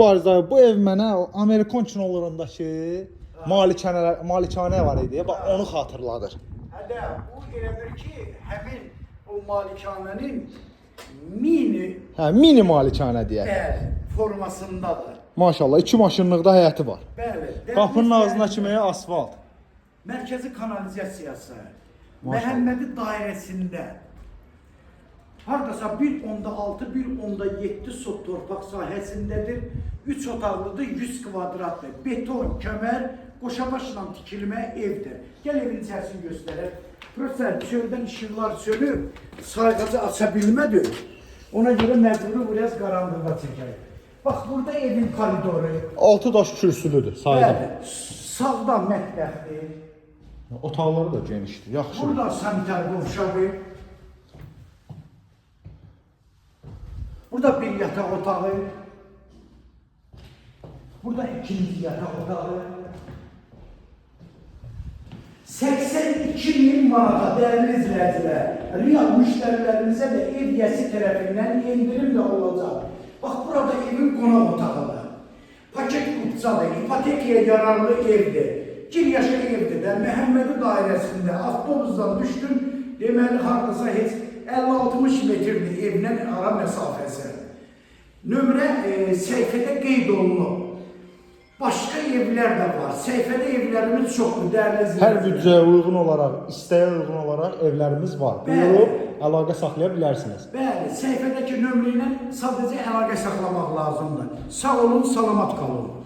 Bu arada bu ev mənə Amerikan kinolarındakı malikanə var idi. Bax onu xatırladır. Hədə bu elədir ki, həmin o malikanənin Mini malikanə deyək. formasındadır. Maşallah 2 maşınlıqda həyəti var. Bəli. Qapının ağzına kimi asfalt. Mərkəzi kanalizasiyası. Məhəmmədi dairəsində. Hardasa 1.6, 1.7 sot torpaq sahəsindədir. 3 otaqlıdır, 100 kvadratdır. Beton, kömər, qoşa başla tikilmə evdir. Gəl evin içərisini göstərək. Prosta çöldən işıqlar sönüb, sayğacı aça bilmədi. Ona görə məcburi biraz qaranlıqda çəkək. Bax, burada evin koridoru. 6 daş kürsülüdür sayda. Bəli, sağda mətbəxdir. Otaqları da genişdir, yaxşı. Burada sanitar qovşağı. Burada bir yataq otağı. Burada ikinci yataq otağı. 82.000 manata değerli izləyicilər, real müştərilərimizə də ev yəsi tərəfindən indirim də olacaq. Bax, burada evin qonaq otağıdır. Paket qutsadır, ipotekaya yararlı evdir. Gir yaşa evdir də, Məhəmmədi dairəsində avtobusdan düşdün, deməli, hardasa heç 50-60 metrdir evlə ara məsafəsi. Nömrə səhifədə qeyd olunub. Başqa evlər də var. Səhifədə evlərimiz çoxdur, dəyərli izləyicilər. Hər büdcəyə uyğun olaraq, istəyə uyğun olaraq evlərimiz var. Buyurub, əlaqə saxlaya bilərsiniz. Bəli, səhifədəki nömrə ilə sadəcə əlaqə saxlamaq lazımdır. Sağ olun, salamat qalın.